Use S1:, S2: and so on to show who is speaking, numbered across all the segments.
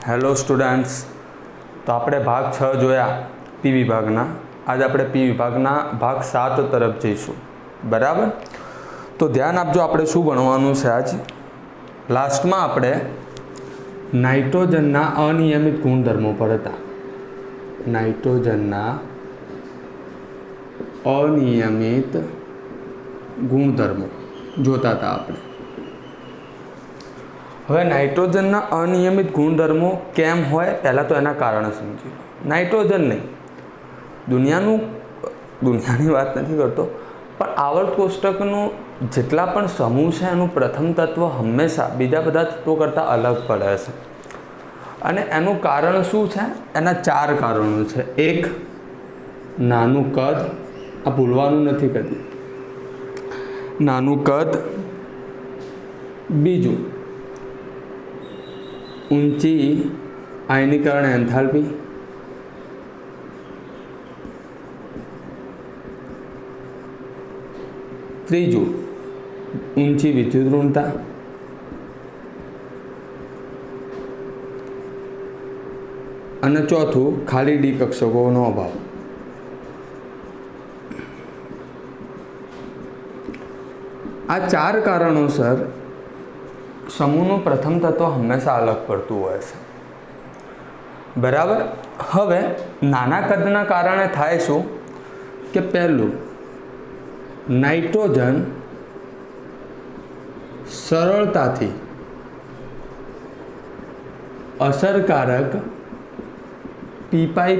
S1: Hello students, તો આપણે ભાગ 6 જોયા પી વિભાગના. આજે આપણે પી વિભાગના ભાગ 7 તરફ જઈશું. બરાબર, તો ધ્યાન આપજો, આપણે શું ભણવાનું છે આજ. લાસ્ટમાં આપણે નાઇટ્રોજનના અનિયમિત ગુણધર્મો પર હતા. નાઇટ્રોજનના અનિયમિત ગુણધર્મો જોતા હતા આપણે. હવે નાઇટ્રોજનના અનિયમિત ગુણધર્મો કેમ હોય, પહેલાં તો એના કારણે સમજી લો. નાઇટ્રોજન નહીં, દુનિયાની વાત નથી કરતો, પણ આવર્ત કોષ્ટકનું જેટલા પણ સમૂહ છે એનું પ્રથમ તત્વ હંમેશા બીજા બધા તત્વો કરતાં અલગ પડે છે. અને એનું કારણ શું છે? એના 4 કારણો છે. એક, નાનું કદ. આ ભૂલવાનું નથી કદી, નાનું કદ. બીજું, ઊંચી આયનીકરણ એન્થાલ્પી. ત્રીજું, ઊંચી વિદ્યુત ઋણતા. અને ચોથું, ખાલી ડી કક્ષકોનો અભાવ. આ 4 કારણોસર સમૂહનું પ્રથમ તત્વ હંમેશા અલગ પડતું હોય છે. બરાબર. હવે નાના કદના કારણે થાય શું કે પહેલું, નાઇટ્રોજન સરળતાથી અસરકારક પીપાઈ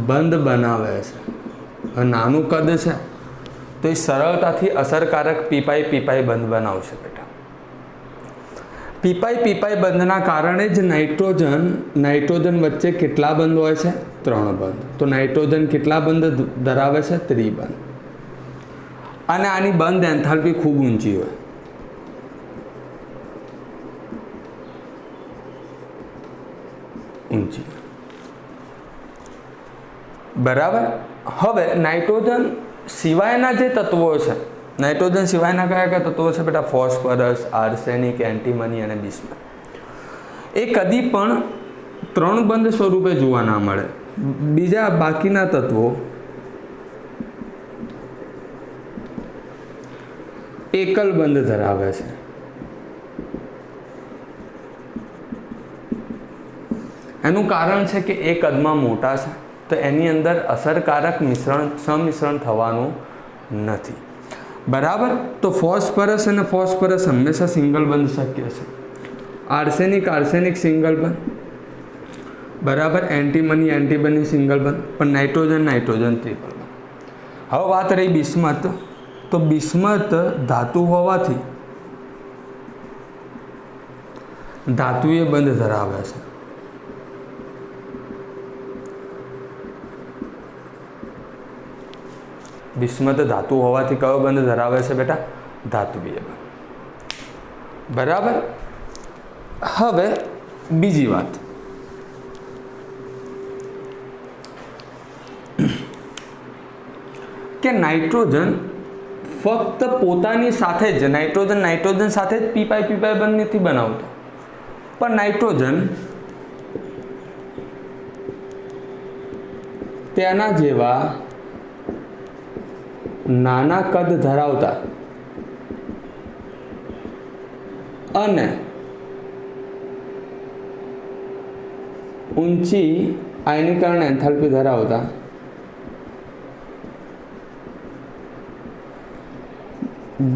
S1: બંધ બનાવે છે. હવે નાનું કદ છે તો એ સરળતાથી અસરકારક પીપાઈ બંધ બનાવશે બેટા. પીપાઈ બંધના કારણે જ નાઇટ્રોજન વચ્ચે કેટલા બંધ હોય છે? 3 બંધ. તો નાઇટ્રોજન કેટલા બંધ ધરાવે છે? ત્રિબંધ. અને આની બંધ એન્થાલ્પી ખૂબ ઊંચી હોય. બરાબર. હવે નાઇટ્રોજન સિવાયના જે તત્વો છે, નાઇટ્રોજન સિવાયના કયા તત્વો છે બેટા? ફોસ્ફરસ, આર્સેનિક, એન્ટીમની અને બિસ્મથ. એ કદી પણ 3 બંધ સ્વરૂપે જોવા ના મળે. બીજા બાકીના તત્વો એકલ બંધ ધરાવે છે. એનું કારણ છે કે એ કદમાં મોટા છે, તો એની અંદર અસરકારક સમિશ્રણ થવાનું નથી. બરાબર. તો ફોસ્ફરસ હંમેશા સિંગલ બંધ શક્ય છે. આર્સેનિક સિંગલ બંધ. બરાબર. એન્ટીમની સિંગલ બંધ. પણ નાઇટ્રોજન ટ્રિપલ બંધ. હવે વાત રહી બિસ્મથ. તો બિસ્મથ ધાતુ હોવાથી ધાતુએ બંધ ધરાવે છે. બિસ્મથ ધાતુ હોવાથી કયો બંધ ધરાવે છે બેટા? ધાતુવીય બંધ. બરાબર. હવે બીજી વાત, કે નાઇટ્રોજન ફક્ત પોતાની સાથે જ નાઇટ્રોજન સાથે જ પીપાઈ બંધ નથી બનાવતો, પણ નાઇટ્રોજન તેના જેવા નાના કદ ધરાવતા અને ઊંચી આયનીકરણ એન્થાલ્પી ધરાવતા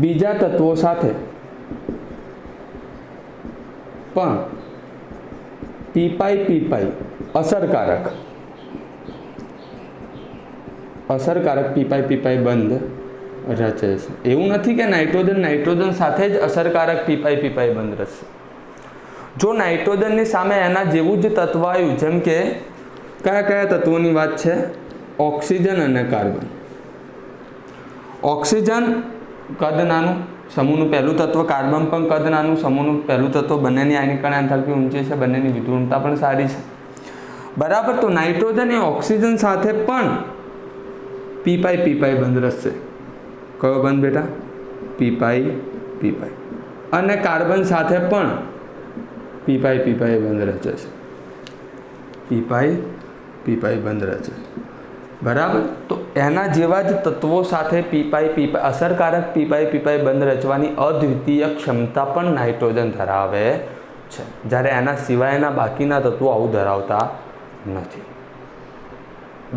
S1: બીજા તત્વો સાથે પણ પીપાઈ અસરકારક પીપાઈ બંધ રચે છે. એવું નથી કે નાઇટ્રોજન સાથે જ અસરકારક પીપાઈ બંધ રચશે. જો નાઇટ્રોજનની સામે એના જેવું જ તત્વ આવ્યું, જેમ કે કયા તત્વોની વાત છે? ઓક્સિજન અને કાર્બન. ઓક્સિજન કદ નાનું, સમૂહનું પહેલું તત્વ. કાર્બન પણ કદ નાનું, સમૂહનું પહેલું તત્વ. બંનેની આયનીકરણ એન્થાલ્પી ઊંચી છે, બંનેની વિદ્યુતતા પણ સારી છે. બરાબર. તો નાઇટ્રોજન એ ઓક્સિજન સાથે પણ પીપાઈ બંધ રચશે. કયો બંધ બેટા? પીપાઈ. અને કાર્બન સાથે પણ પી પાઈ બંધ રચે છે, પી પાઈ બંધ રચે, બરાબર. તો એના જેવા જ તત્વો સાથે પી પાઈ અસરકારક પી પાઈ બંધ રચવાની અદ્વિતીય ક્ષમતા પણ નાઇટ્રોજન ધરાવે છે, જ્યારે એના સિવાયના બાકીના તત્વો આવું ધરાવતા નથી,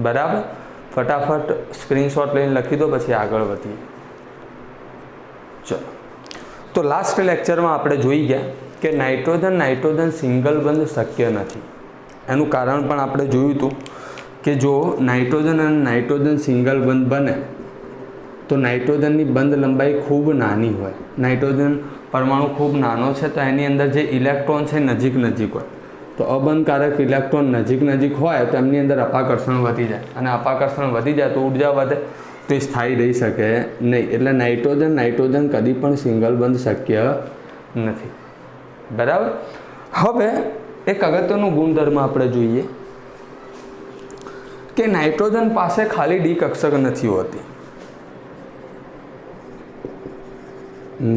S1: બરાબર. ફટાફટ સ્ક્રીનશોટ લઈને લખી દો, પછી આગળ વધીએ. ચલો, તો લાસ્ટ લેક્ચરમાં આપણે જોઈ ગયા કે નાઇટ્રોજન સિંગલ બંધ શક્ય નથી. એનું કારણ પણ આપણે જોયું હતું કે જો નાઇટ્રોજન અને નાઇટ્રોજન સિંગલ બંધ બને તો નાઇટ્રોજનની બંધ લંબાઈ ખૂબ નાની હોય. નાઇટ્રોજન પરમાણુ ખૂબ નાનો છે, તો એની અંદર જે ઇલેક્ટ્રોન છે નજીક હોય, તો અબંધકારક ઇલેક્ટ્રોન નજીક હોય તો એમની અંદર અપાકર્ષણ વધી જાય, અને અપાકર્ષણ વધી જાય તો ઉર્જા વધે, તો એ સ્થાયી રહી શકે નહીં. એટલે નાઇટ્રોજન કદી પણ સિંગલ બંધ શક્ય નથી, બરાબર. હવે એક અગત્યનો ગુણધર્મ આપણે જોઈએ કે નાઇટ્રોજન પાસે ખાલી ડી કક્ષક નથી હોતી.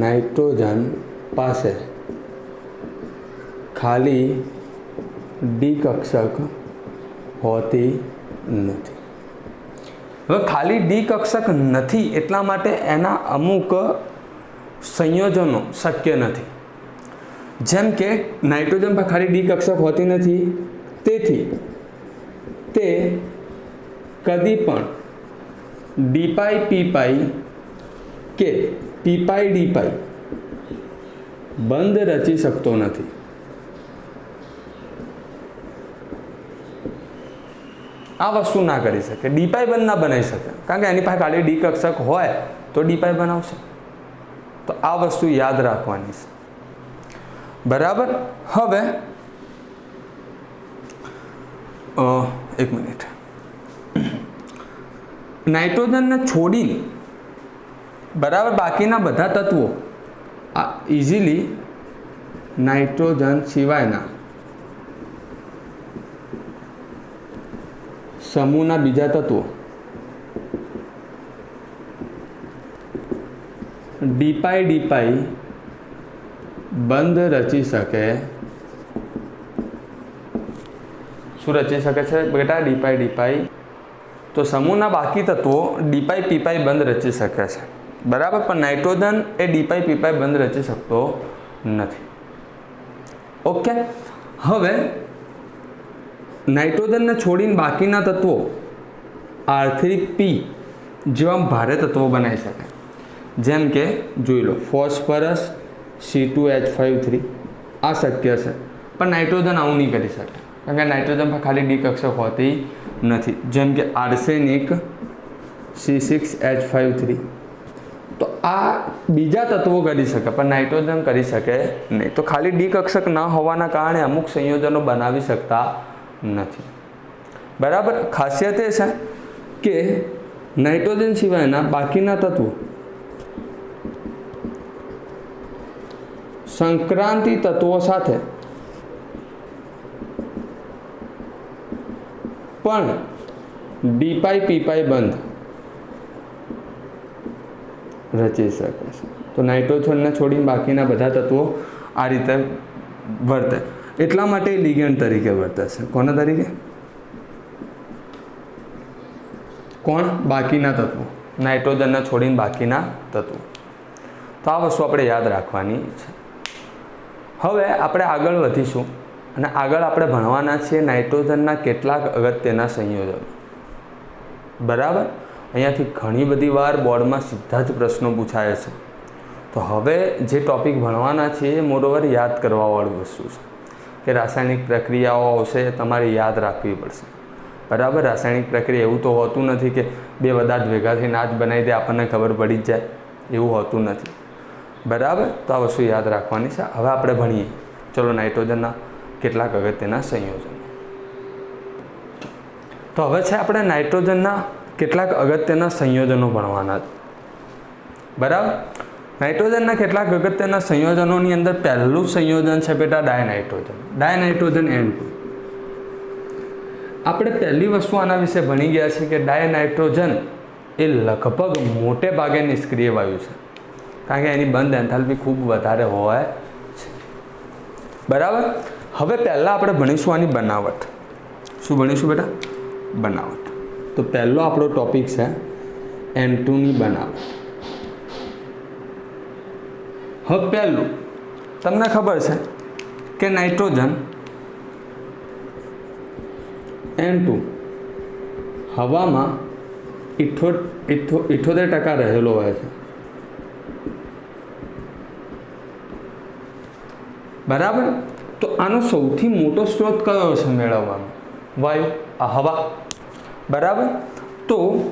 S1: નાઇટ્રોજન પાસે ખાલી ડી કક્ષક હોતી નથી. હવે ખાલી ડી કક્ષક નથી એટલા માટે એના અમુક સંયોજનો શક્ય નથી. જેમ કે નાઇટ્રોજન પર ખાલી ડી કક્ષક હોતી નથી, તેથી તે કદી પણ ડી પાઈ પી પાઈ કે પી પાઈ ડી પાઈ બંધ રચી શકતો નથી. આ વસ્તુ ના કરી શકે, ડી પાઈ બંધ ના બનાવી શકે, કારણ કે એની પાસે ખાલી ડી કક્ષક હોય તો ડી પાઈ બનાવશે. તો આ વસ્તુ યાદ રાખવાની છે, બરાબર. હવે એક મિનિટ, નાઇટ્રોજનને છોડીને બરાબર બાકીના બધા તત્વો ઇઝીલી નાઇટ્રોજન સિવાયના સમૂહના બીજા તત્વો ડી પાઈ બંધ રચી શકે. શું રચી શકે છે બેટા? ડી પાઈ. તો સમૂહના બાકી તત્વો ડી પાઈ પી પાઈ બંધ રચી શકે છે, બરાબર. પણ નાઇટ્રોજન એ ડી પાઈ પી પાઈ બંધ રચી શકતો નથી. ઓકે. હવે નાઇટ્રોજનને છોડીને બાકીના તત્વો R3P જેવા ભારે તત્વો બનાવી શકે. જેમ કે જોઈ લો, ફોસ્ફરસ C2H5 આ શક્ય છે, પણ નાઇટ્રોજન આવું નહીં કરી શકે, કારણ કે નાઇટ્રોજન પર ખાલી ડી કક્ષક હોતી નથી. જેમ કે આર્સેનિક C6H5. તો આ બીજા તત્વો કરી શકે, પણ નાઇટ્રોજન કરી શકે નહીં. તો ખાલી ડી કક્ષક ના હોવાના કારણે અમુક સંયોજનો બનાવી શકતા નથી, બરાબર. ખાસિયત એ છે કે નાઇટ્રોજન સિવાયના બાકીના તત્વો સંક્રાંતિ તત્વો સાથે પણ ડી પાઈ પી પાઈ બંધ રચી શકે છે. તો નાઇટ્રોજનને છોડીને બાકીના બધા તત્વો આ રીતે વર્તે, એટલા માટે લિગેન્ડ તરીકે વર્તે છે. કોના તરીકે? કોણ? બાકીના તત્વો, નાઇટ્રોજનને છોડીને બાકીના તત્વો. તો આ વસ્તુ આપણે યાદ રાખવાની છે. હવે આપણે આગળ વધીશું અને આગળ આપણે ભણવાના છીએ નાઇટ્રોજનના કેટલાક અગત્યના સંયોજનો, બરાબર. અહીંયાથી ઘણી બધી વાર બોર્ડમાં સીધા જ પ્રશ્નો પૂછાય છે. તો હવે જે ટૉપિક ભણવાના છે એ મોરોવર યાદ કરવાવાળું વસ્તુ છે કે રાસાયણિક પ્રક્રિયાઓ આવશે, તમારે યાદ રાખવી પડશે, બરાબર. રાસાયણિક પ્રક્રિયા એવું તો હોતું નથી કે બે પદાર્થ ભેગા થઈને આ જ બનાવી દે આપણને ખબર પડી જ જાય, એવું હોતું નથી, બરાબર. તો આ વસ્તુ યાદ રાખવાની છે. હવે આપણે ભણીએ. ચલો, નાઇટ્રોજનના કેટલાક અગત્યના સંયોજનો. તો હવે છે આપણે નાઇટ્રોજનના કેટલાક અગત્યના સંયોજનો ભણવાના, બરાબર. નાઇટ્રોજનના કેટલાક અગત્યના સંયોજનોની અંદર પહેલું સંયોજન છે બેટા ડાયનાઇટ્રોજન N2. આપણે પહેલી વસ્તુ આના વિશે ભણી ગયા છે કે ડાયનાઇટ્રોજન એ લગભગ મોટે ભાગે નિષ્ક્રિય વાયુ છે, કારણ કે એની બંધ એન્થાલ્પી ખૂબ વધારે હોય છે. બરાબર. હવે પહેલાં આપણે ભણીશું આની બનાવટ. શું ભણીશું બેટા? બનાવટ. તો પહેલો આપણો ટોપિક છે N2ની બનાવટ. હવે પહેલું તમને ખબર છે કે નાઇટ્રોજન N2 હવામાં 78% રહેલો હોય છે. બરાબર. તો આનો સૌથી મોટો સ્ત્રોત કયો છે મેળવવાનો? વાયુ, આ હવા. બરાબર. તો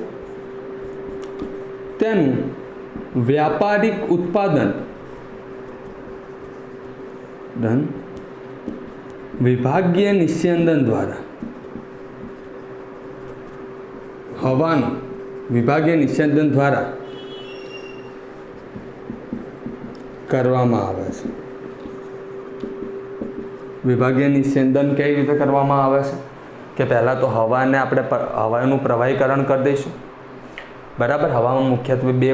S1: તેનું વ્યાપારિક ઉત્પાદન વિભાગીય નિસ્યંદન દ્વારા, હવાનું વિભાગીય નિસ્યંદન દ્વારા કરવામાં આવે છે. વિભાગીય નિસ્યંદન કઈ રીતે કરવામાં આવે છે કે પહેલાં તો હવાને આપણે હવાનું પ્રવાહીકરણ કરી દઈશું. બરાબર. હવામાં મુખ્યત્વે બે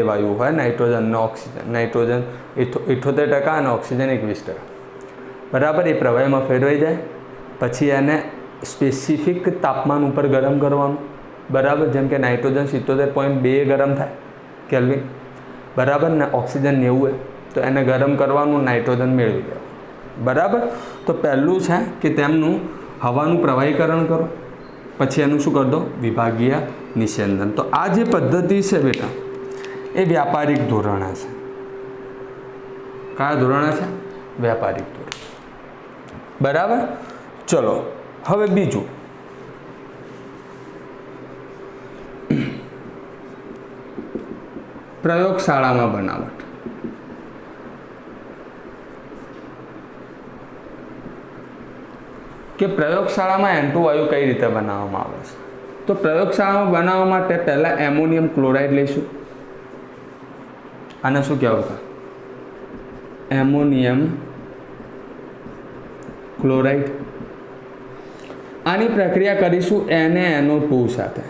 S1: વાયુ હોય, નાઇટ્રોજન અને ઓક્સિજન. નાઇટ્રોજન 78% અને ઓક્સિજન 21%. બરાબર. એ પ્રવાહીમાં ફેરવાઈ જાય પછી એને સ્પેસિફિક તાપમાન ઉપર ગરમ કરવાનું. બરાબર. જેમ કે નાઇટ્રોજન 77.2 ગરમ થાય કેલ્વિન. બરાબર. ને ઓક્સિજન 90 હોય તો એને ગરમ કરવાનું, નાઇટ્રોજન મેળવી લેવાનું. બરાબર. તો પહેલું છે કે તેમનું હવાનું પ્રવાહીકરણ કરો, પછી એનું શું કરી દો? વિભાગીય નિસ્યંદન. તો આ જે પદ્ધતિ છે બેટા એ વ્યાપારિક ધોરણે છે. કયા ધોરણે છે? વ્યાપારિક ધોરણ. બરાબર. ચલો હવે બીજું, પ્રયોગશાળામાં બનાવટ. કે પ્રયોગશાળામાં N2 વાયુ કઈ રીતે બનાવવામાં આવે છે? તો પ્રયોગશાળામાં બનાવવા માટે પહેલાં એમોનિયમ ક્લોરાઇડ લઈશું. આને શું કહેવાય? Ammonium chloride. આની પ્રક્રિયા કરીશું NaNO2 સાથે.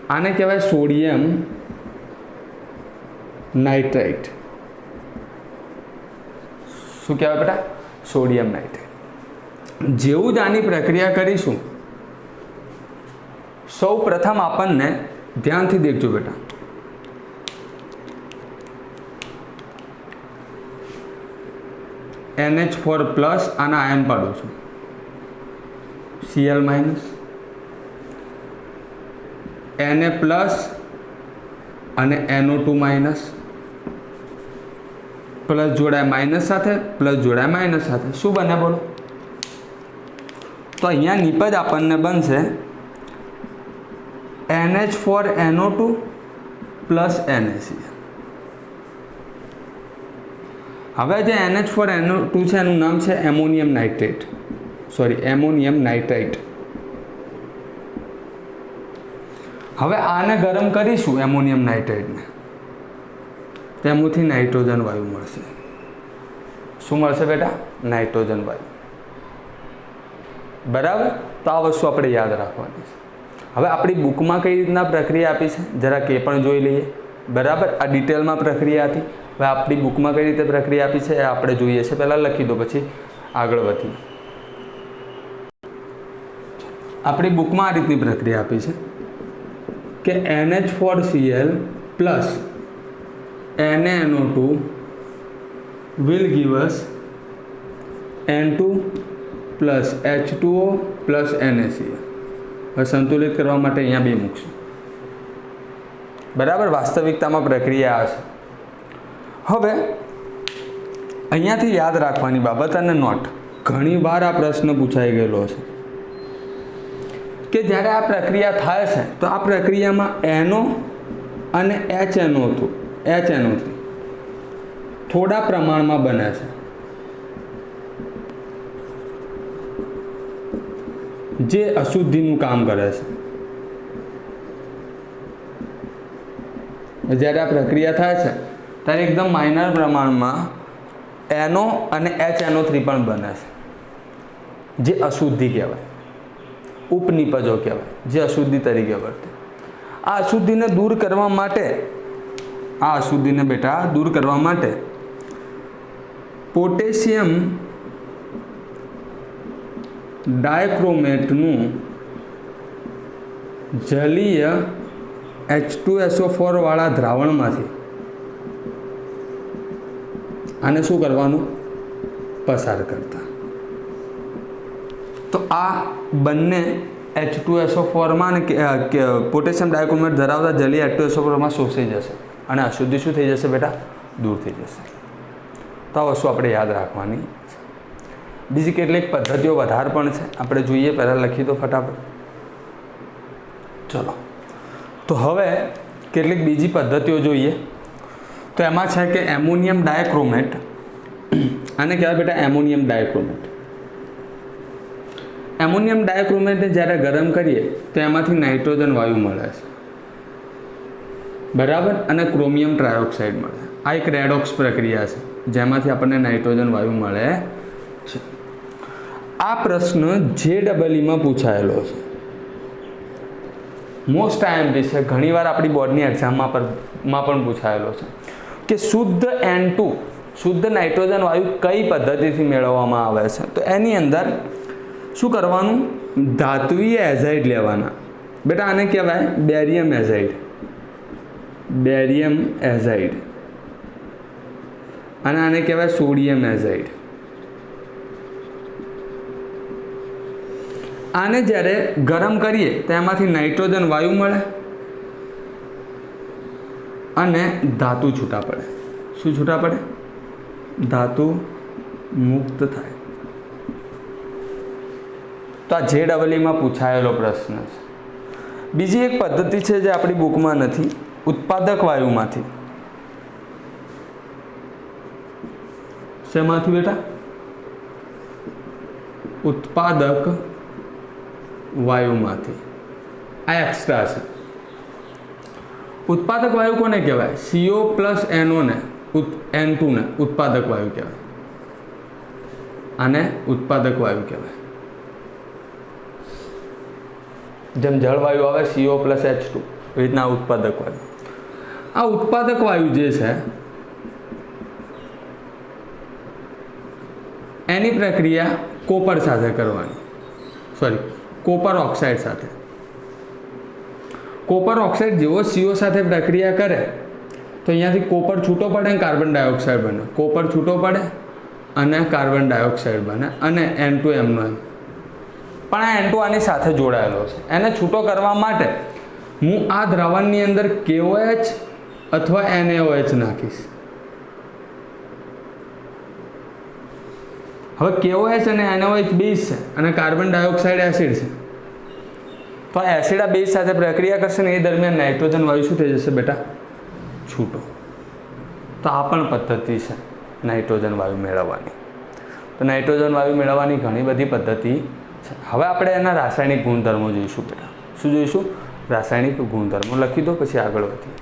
S1: આને કહેવાય સોડિયમ નાઇટ્રાઇટ. શું કહેવાય બેટા? Sodium nitrite. જેવું જ આની પ્રક્રિયા કરીશું, સૌ પ્રથમ આપણને ધ્યાનથી દેખજો બેટા, NH4+ આના આયન પાડું છું, Cl- Na+ અને NO2- પ્લસ જોડાય માઇનસ સાથે, પ્લસ જોડાય માઇનસ સાથે. શું બને બોલો? તો અહીંયા નિપજ આપણને બનશે NH4NO2 પ્લસ NaCl. હવે જે NH4NO2 છે એનું નામ છે એમોનિયમ નાઇટ્રાઇટ. હવે આને ગરમ કરીશું એમોનિયમ નાઇટ્રાઇટને, તેમાંથી નાઇટ્રોજન વાયુ મળશે. શું મળશે બેટા? નાઇટ્રોજન વાયુ. બરાબર. તો આ વસ્તુ આપણે યાદ રાખવાની છે. હવે આપણી બુકમાં કઈ રીતના પ્રક્રિયા આપી છે જરાક એ પણ જોઈ લઈએ. બરાબર. આ ડિટેલમાં પ્રક્રિયા હતી. હવે આપણી બુકમાં કઈ રીતે પ્રક્રિયા આપી છે એ આપણે જોઈએ છે. પહેલાં લખી દો પછી આગળ વધીએ. આપણી બુકમાં આ રીતની પ્રક્રિયા આપી છે કે NH4Cl plus NaNO2 will give us N2 plus H2O plus NaCl. હવે સંતુલિત કરવા માટે અહીંયા બે મૂકશું. બરાબર. વાસ્તવિકતામાં પ્રક્રિયા આ છે. હવે અહીંયાથી યાદ રાખવાની બાબત અને નોટ, ઘણી વાર આ પ્રશ્ન પૂછાઈ ગયેલો છે કે જ્યારે આ પ્રક્રિયા થાય છે તો આ પ્રક્રિયામાં NO અને HNO3 થોડા પ્રમાણમાં બને છે. જે અશુદ્ધિનું કામ કરે છે. જ્યારે આ પ્રક્રિયા થાય છે ત્યારે એકદમ માઇનર પ્રમાણમાં NO અને HNO3 પણ બને છે, જે અશુદ્ધિ કહેવાય, ઉપનિપજો કહેવાય, જે અશુદ્ધિ તરીકે વર્તે. આ અશુદ્ધિને દૂર કરવા માટે, દૂર કરવા માટે પોટેશિયમ ડાયક્રોમેટનું જલીય H2SO4 વાળા દ્રાવણમાંથી આને શું કરવાનું? પસાર કરતા. તો આ બંને H2SO4 માં અને પોટેશિયમ ડાયક્રોમેટ ધરાવતા જલીય H2SO4 માં શોષાઈ જશે અને અશુદ્ધિ શું થઈ જશે બેટા? દૂર થઈ જશે. તો આ વસ્તુ આપણે યાદ રાખવાની છે. બીજી કેટલીક પદ્ધતિઓ વધારે પણ છે, આપણે જોઈએ. પહેલાં લખી દો ફટાફટ. ચલો, તો હવે કેટલીક બીજી પદ્ધતિઓ જોઈએ. તો એમાં છે કે એમોનિયમ ડાયક્રોમેટ, આને કહેવાય બેટા એમોનિયમ ડાયક્રોમેટ. એમોનિયમ ડાયક્રોમેટને જ્યારે ગરમ કરીએ તો એમાંથી નાઇટ્રોજન વાયુ મળે છે, બરાબર, અને ક્રોમિયમ ટ્રાયોક્સાઇડ મળે. આ એક રેડોક્સ પ્રક્રિયા છે જેમાંથી આપણને નાઇટ્રોજન વાયુ મળે છે. આ પ્રશ્ન JEE પૂછાયેલો છે. મોસ્ટ IMP છે, ઘણીવાર આપણી બોર્ડની એક્ઝામમાં પણ પૂછાયેલો છે કે શુદ્ધ N2 શુદ્ધ નાઇટ્રોજન વાયુ કઈ પદ્ધતિથી મેળવવામાં આવે છે. તો એની અંદર શું કરવાનું? ધાત્વીય એઝાઇડ લેવાના. બેટા આને કહેવાય બેરિયમ એઝાઇડ. બેરિયમ એઝાઇડ. અને આને કહેવાય સોડિયમ એઝાઇડ. આને જ્યારે ગરમ કરીએ તો એમાંથી નાઇટ્રોજન વાયુ મળે અને ધાતુ છૂટા પડે. શું છૂટા પડે? ધાતુ મુક્ત થાય. તો આ JEE પૂછાયેલો પ્રશ્ન છે. બીજી એક પદ્ધતિ છે જે આપણી બુકમાં નથી, ઉત્પાદક વાયુમાંથી. શેમાંથી બેટા? ઉત્પાદક વાયુમાંથી. આ એક્સ્ટ્રા છે. ઉત્પાદક વાયુ કોને કહેવાય? CO પ્લસ NO ને N2 ને ઉત્પાદક વાયુ કહેવાય. આને ઉત્પાદક વાયુ કહેવાય. જેમ જળવાયુ આવે CO પ્લસ H2, એ રીતના ઉત્પાદક વાયુ. આ ઉત્પાદક વાયુ જે છે એની પ્રક્રિયા કોપર સાથે કરવાની, કોપર ઓક્સાઇડ સાથે. કોપર ઓક્સાઇડ જેવો CO સાથે પ્રક્રિયા કરે તો અહીંયાથી કોપર છૂટો પડે અને કાર્બન ડાયોક્સાઇડ બને. કોપર છૂટો પડે અને કાર્બન ડાયોક્સાઇડ બને અને N2 એમનો એમ. પણ આ N2 આની સાથે જોડાયેલો છે. એને છૂટો કરવા માટે હું આ દ્રાવણની અંદર KOH અથવા NaOH નાખીશ. હવે KOH અને NaOH બેઝ છે અને કાર્બન ડાયોક્સાઇડ એસિડ છે. તો આ એસિડ આ બેઝ સાથે પ્રક્રિયા કરશે ને એ દરમિયાન નાઇટ્રોજન વાયુ શું થઈ જશે બેટા? છૂટો. તો આ પણ પદ્ધતિ છે નાઇટ્રોજન વાયુ મેળવવાની. તો નાઇટ્રોજન વાયુ મેળવવાની ઘણી બધી પદ્ધતિ છે. હવે આપણે એના રાસાયણિક ગુણધર્મો જોઈશું બેટા. શું જોઈશું? રાસાયણિક ગુણધર્મો. લખી દો, પછી આગળ વધીએ.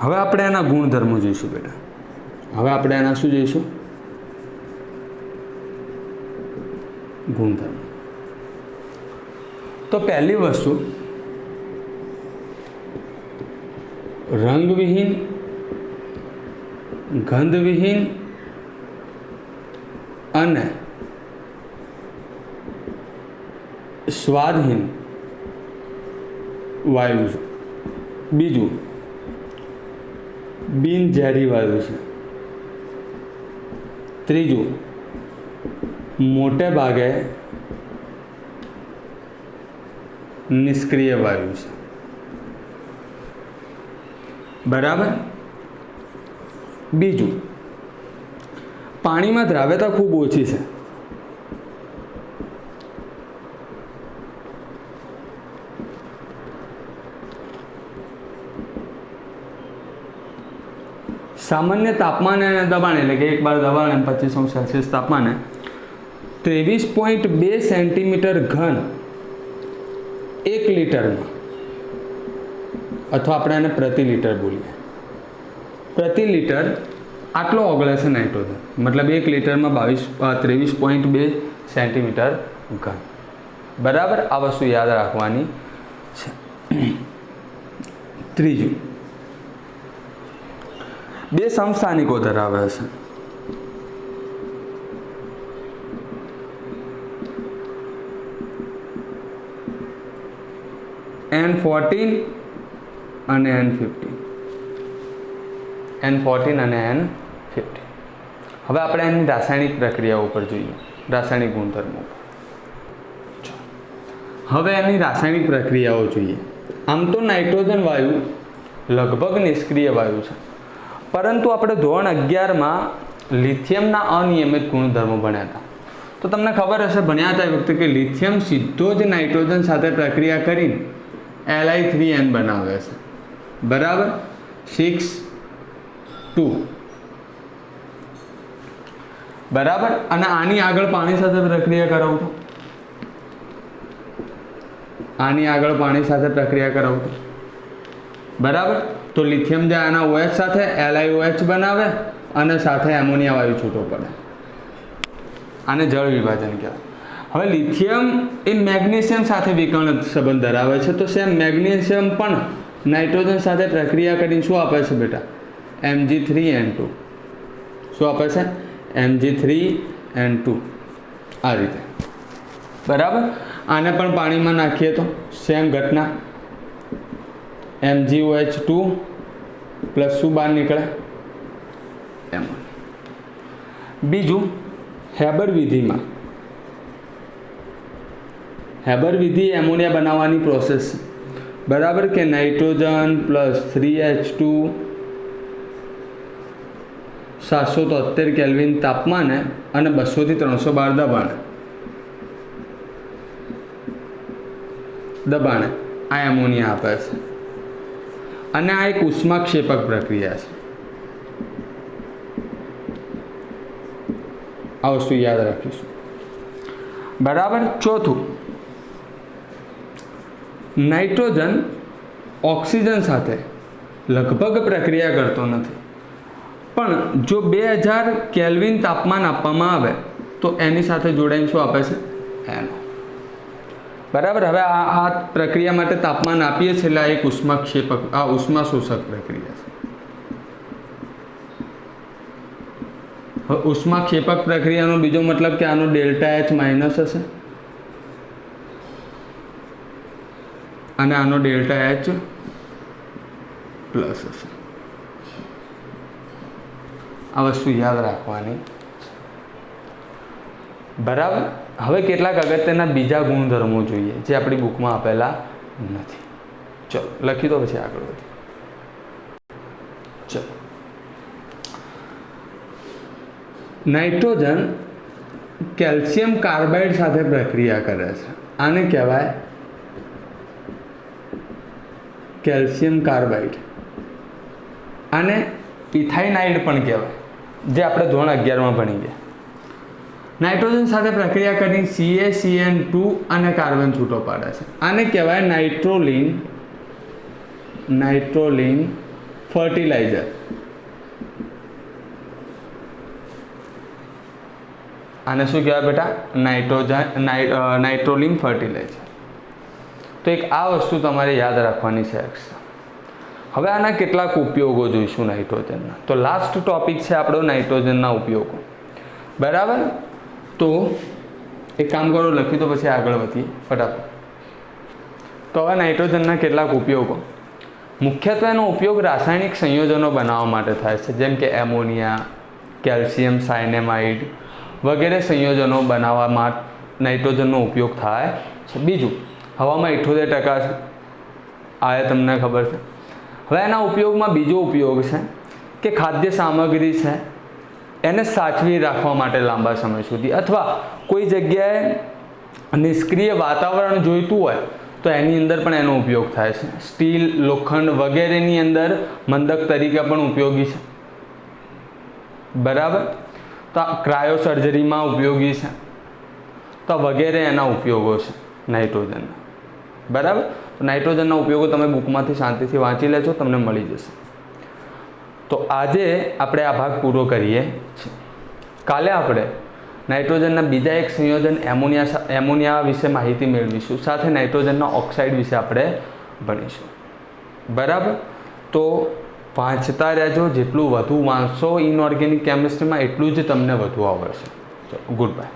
S1: હવે આપણે એના ગુણધર્મો જોઈશું બેટા. હવે આપણે એના શું જોઈશું? ગુણધર્મો. તો પહેલી વસ્તુ, રંગવિહીન, ગંધવિહીન અને સ્વાદહીન વાયુ છે. બીજું, બિનઝેરી વાયુ છે. ત્રીજું, મોટે ભાગે નિષ્ક્રિય વાયુ છે. બરાબર. બીજું, પાણીમાં દ્રાવ્યતા ખૂબ ઓછી છે. સામાન્ય તાપમાન અને દબાણ, એટલે કે 1 બાર દબાણ અને 25°C તાપમાને 23.2 સેન્ટીમીટર ઘન 1 લીટરમાં, અથવા આપણે એને પ્રતિ લીટર બોલીએ, પ્રતિ લીટર આટલો ઓગળે છે નાઇટ્રોજન. મતલબ 1 લીટરમાં 23.2 સેન્ટીમીટર ઘન. બરાબર. આ વસ્તુ યાદ રાખવાની છે. ત્રીજું, બે સમસ્થાનિકો ધરાવે છે, N14 અને N15, N14 અને N15. હવે આપણે એની રાસાયણિક પ્રક્રિયાઓ પર જોઈએ, રાસાયણિક ગુણધર્મો. હવે એની રાસાયણિક પ્રક્રિયાઓ જોઈએ. આમ તો નાઇટ્રોજન વાયુ લગભગ નિષ્ક્રિય વાયુ છે, પરંતુ આપણે ધોરણ 11માં લિથિયમના અનિયમિત ગુણધર્મો ભણ્યા હતા. તો તમને ખબર હશે, ભણ્યા હતા એ વખતે કે લિથિયમ સીધો જ નાઇટ્રોજન સાથે પ્રક્રિયા કરીને Li3N બનાવે છે, બરાબર, 6 2, બરાબર. અને આની આગળ પાણી સાથે પ્રક્રિયા કરાવું તો, આની આગળ પાણી સાથે પ્રક્રિયા કરાવું તો, બરાબર. તો લિથિયમ જાય આના OH સાથે LiOH બનાવે અને સાથે એમોનિયા વાયુ છૂટો પડે. આને જળ વિભાજન કહેવાય. હવે લિથિયમ એ મેગ્નેશિયમ સાથે વિકર્ણ સંબંધ ધરાવે છે. તો સેમ મેગ્નેશિયમ પણ નાઇટ્રોજન સાથે પ્રક્રિયા કરીને શું આપે છે બેટા? Mg3N2. શું આપે છે? Mg3N2. આ રીતે, બરાબર. આને પણ પાણીમાં નાખીએ તો સેમ ઘટના, MgOH2 પ્લસ શું બહાર નીકળે? એમોનિયા. બીજું, હેબર વિધિમાં, હેબર વિધિ એમોનિયા બનાવવાની પ્રોસેસ છે, બરાબર, કે નાઇટ્રોજન પ્લસ 3H2 773 કેલ્વિન તાપમાને અને 200 થી 312 દબાણે આ એમોનિયા આપે છે. અને આ એક ઉષ્માક્ષેપક પ્રક્રિયા છે. આ વસ્તુ યાદ રાખીશું, બરાબર. ચોથું, નાઇટ્રોજન ઓક્સિજન સાથે લગભગ પ્રક્રિયા કરતો નથી, પણ જો 2000 કેલ્વિન તાપમાન આપવામાં આવે તો એની સાથે જોડાઈને શું આપે છે? એનો, બરાબર. હવે આ પ્રક્રિયા માટે તાપમાન આપીએ છીએ એટલે આ એક ઉષ્માક્ષેપક, આ ઉષ્મા શોષક પ્રક્રિયા છે. હવે ઉષ્માક્ષેપક પ્રક્રિયાનો બીજો મતલબ કે આનો ΔH માઇનસ હશે અને આનો ΔH પ્લસ હશે. આ વસ્તુ યાદ રાખવાની, બરાબર. હવે કેટલાક અગત્યના બીજા ગુણધર્મો જોઈએ જે આપણી બુકમાં આપેલા નથી. ચલો લખી દો, પછી આગળ વધીએ. ચલો, નાઇટ્રોજન કેલ્શિયમ કાર્બાઇડ સાથે પ્રક્રિયા કરે છે. આને કહેવાય કેલ્શિયમ કાર્બાઇડ. આને ઇથાઇનાઇડ પણ કહેવાય, જે આપણે ધોરણ 11માં ભણી ગયા. નાઇટ્રોજન સાથે પ્રક્રિયા કરી CaCN2 અને કાર્બન છૂટો પાડે છે. આને કહેવાય નાઇટ્રોલિન ફર્ટિલાઇઝર. આને શું કહેવાય બેટા? નાઇટ્રોલિન ફર્ટિલાઇઝર. તો એક આ વસ્તુ તમારે યાદ રાખવાની છે. હવે આના કેટલાક ઉપયોગો જોઈશું નાઇટ્રોજનના. તો લાસ્ટ ટોપિક છે આપણો નાઇટ્રોજનના ઉપયોગો, બરાબર. તો એક કામ કરો, લખી દો, પછી આગળ વધીએ ફટાફટ. તો હવે નાઇટ્રોજનના કેટલાક ઉપયોગો. મુખ્યત્વે એનો ઉપયોગ રાસાયણિક સંયોજનો બનાવવા માટે થાય છે, જેમ કે એમોનિયા, કેલ્શિયમ સાયનેમાઇડ વગેરે સંયોજનો બનાવવામાં નાઇટ્રોજનનો ઉપયોગ થાય છે. બીજું, હવામાં 78% છે, આ તમને ખબર છે. હવે એના ઉપયોગમાં બીજો ઉપયોગ છે કે ખાદ્ય સામગ્રી છે એને સાચવી રાખવા માટે લાંબા સમય સુધી, અથવા કોઈ જગ્યાએ નિષ્ક્રિય વાતાવરણ જોઈતું હોય તો એની અંદર પણ એનો ઉપયોગ થાય છે. સ્ટીલ, લોખંડ વગેરેની અંદર મંદક તરીકે પણ ઉપયોગી છે, બરાબર. તો ક્રાયો સર્જરીમાં ઉપયોગી છે. તો વગેરે એના ઉપયોગો છે નાઇટ્રોજનના, બરાબર. તો નાઇટ્રોજનના ઉપયોગો તમે બુકમાંથી શાંતિથી વાંચી લેજો, તમને મળી જશે. તો આજે આપણે આ ભાગ પૂરો કરીએ છીએ. કાલે આપણે નાઇટ્રોજનના બીજા એક સંયોજન એમોનિયા વિશે માહિતી મેળવીશું, સાથે નાઇટ્રોજનના ઓક્સાઇડ વિશે આપણે ભણીશું, બરાબર. તો વાંચતા રહેજો, જેટલું વધુ વાંચશો ઇનઓર્ગેનિક કેમિસ્ટ્રીમાં એટલું જ તમને વધુ આવડશે. ચલો, ગુડ બાય.